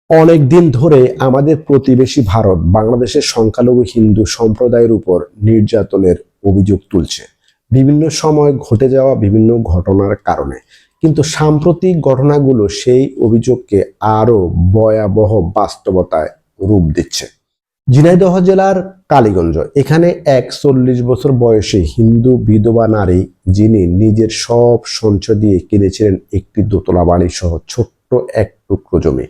অনেক দিন ধরে আমাদের প্রতিবেশী ভারত বাংলাদেশের সংখ্যালঘু হিন্দু সম্প্রদায়ের উপর নির্যাতনের অভিযোগ তুলছে বিভিন্ন সময় ঘটে যাওয়া বিভিন্ন ঘটনার কারণে। কিন্তু সাম্প্রতিক ঘটনাগুলো সেই অভিযোগকে আরো ভয়াবহ বাস্তবতায় রূপ দিচ্ছে। ঝিনাইদহ জেলার কালীগঞ্জ এখানে এক 40 বছর বয়সী হিন্দু বিধবা নারী, যিনি নিজের সব সঞ্চয় দিয়ে কিনেছিলেন একটি দোতলা বাড়ি সহ ছোট্ট এক টুকরো জমি,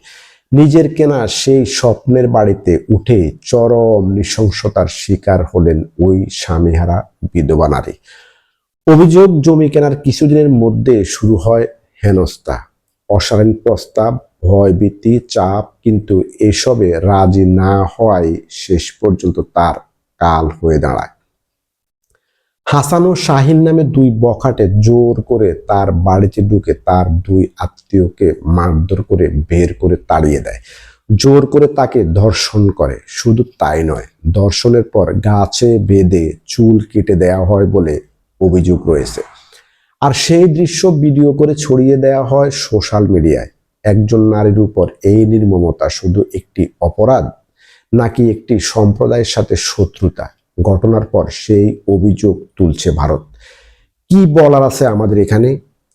নিজের কেনা সেই স্বপ্নের বাড়িতে উঠে চরম নৃশংসতার শিকার হলেন ওই স্বামীহারা বিধবা নারী। অভিযোগ, জমি কেনার কিছুদিনের মধ্যে শুরু হয় হেনস্থা, অশালীন প্রস্তাব, ভয়ভীতি, চাপ, কিন্তু এসবে রাজি না হওয়াই শেষ পর্যন্ত তার কাল হয়ে দাঁড়ায়। হাসান ও শাহিন নামে দুই বখাটে জোর করে তার বাড়িতে ঢুকে তার দুই আত্মীয়কে মারধর করে বের করে তাড়িয়ে দেয়, জোর করে তাকে ধর্ষণ করে। শুধু তাই নয়, ধর্ষণের পর গাছে বেঁধে চুল কেটে দেওয়া হয় বলে অভিযোগ রয়েছে। আর সেই দৃশ্য ভিডিও করে ছড়িয়ে দেওয়া হয় সোশ্যাল মিডিয়ায়। একজন নারীর উপর এই নির্মমতা শুধু একটি অপরাধ, নাকি একটি সম্প্রদায়ের সাথে শত্রুতা? ঘটনার পর সেই অভিযোগ তুলছে ভারত। কি বলার আছে আমাদের এখানে?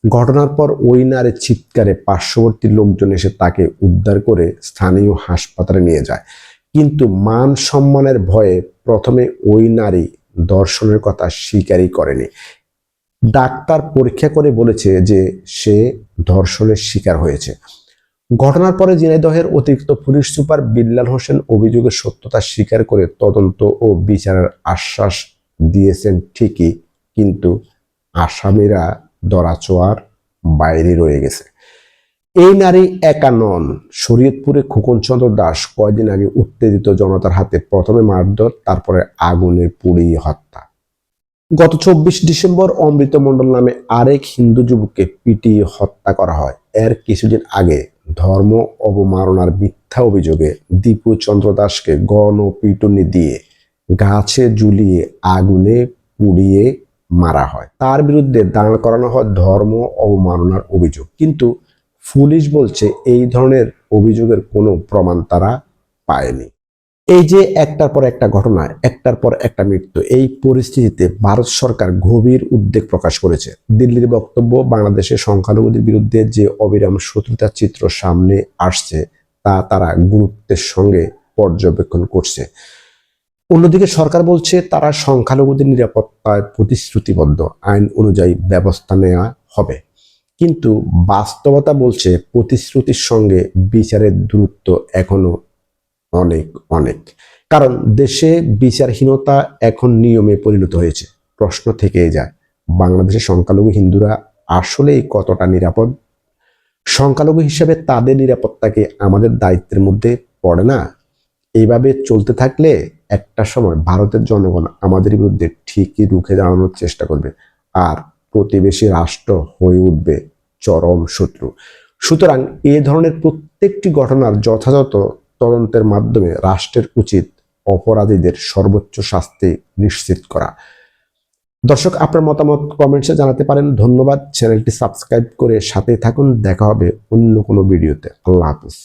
ঘটনার পর ওই নারীর চিৎকারে পার্শ্ববর্তী লোকজন এসে তাকে উদ্ধার করে স্থানীয় হাসপাতালে নিয়ে যায়। কিন্তু মান সম্মানের ভয়ে প্রথমে ওই নারী ধর্ষণের কথা স্বীকারই করেনি। ডাক্তার পরীক্ষা করে বলেছে যে সে ধর্ষণের শিকার হয়েছে। ঘটনার পরে ঝিনাইদহের অতিরিক্ত পুলিশ সুপার বিল্লাল হোসেন অভিযোগের সত্যতা স্বীকার করে তদন্ত ও বিচারের আশ্বাস দিয়েছেন ঠিকই, কিন্তু আসামিরা ধরাছোঁয়ার বাইরে রয়ে গেছে। এই নারী একা নন। শরীয়তপুরে খোকনচন্দ্র দাস কয়েকদিন আগে উত্তেজিত জনতার হাতে প্রথমে মারধর, তারপরে আগুনে পুড়িয়ে হত্যা। গত 24 ডিসেম্বর অমৃত মণ্ডল নামে আরেক হিন্দু যুবককে পিটিয়ে হত্যা করা হয়। এর কিছুদিন আগে ধর্ম অবমাননার মিথ্যা অভিযোগে দীপু চন্দ্র দাসকে গণপিটুনি দিয়ে গাছে ঝুলিয়ে আগুনে পুড়িয়ে মারা হয়। তার বিরুদ্ধে দাঁড় করানো হয় ধর্ম অবমাননার অভিযোগ, কিন্তু পুলিশ বলছে এই ধরনের অভিযোগের কোনো প্রমাণ তারা পায়নি। এই যে একটার পর একটা ঘটনা, একটার পর একটা মৃত্যু, এই পরিস্থিতিতে ভারত সরকার গভীর উদ্বেগ প্রকাশ করেছে। দিল্লির বক্তব্য, বাংলাদেশের সংখ্যালঘুদের বিরুদ্ধে যে অবিরাম শত্রুতার চিত্র সামনে আসছে তা তারা গুরুত্বের সঙ্গে পর্যবেক্ষণ করছে। অন্যদিকে সরকার বলছে তারা সংখ্যালঘুদের নিরাপত্তায় প্রতিশ্রুতিবদ্ধ, আইন অনুযায়ী ব্যবস্থা নেওয়া হবে। কিন্তু বাস্তবতা বলছে প্রতিশ্রুতির সঙ্গে বিচারের দূরত্ব এখনো অনেক অনেক। কারণ দেশে বিচারহীনতা এখন নিয়মে পরিণত হয়েছে। প্রশ্ন থেকেই যায়, বাংলাদেশের সংখ্যালঘু হিন্দুরা আসলেই কতটা নিরাপদ? সংখ্যালঘু হিসেবে তাদের নিরাপত্তাকে আমাদের দায়িত্বের মধ্যে পড়ে না? এইভাবে চলতে থাকলে একটা সময় ভারতের জনগণ আমাদের বিরুদ্ধে ঠিকই রুখে দাঁড়ানোর চেষ্টা করবে, আর প্রতিবেশী রাষ্ট্র হয়ে উঠবে চরম শত্রু। সুতরাং এ ধরনের প্রত্যেকটি ঘটনার যথাযথ তদন্তের মাধ্যমে রাষ্ট্রের উচিত অপরাধীদের সর্বোচ্চ শাস্তি নিশ্চিত করা। দর্শক, আপনার মতামত কমেন্টসে জানাতে পারেন। ধন্যবাদ। চ্যানেলটি সাবস্ক্রাইব করে সাথে থাকুন। দেখা হবে অন্য কোনো ভিডিওতে। আল্লাহ হাফেজ।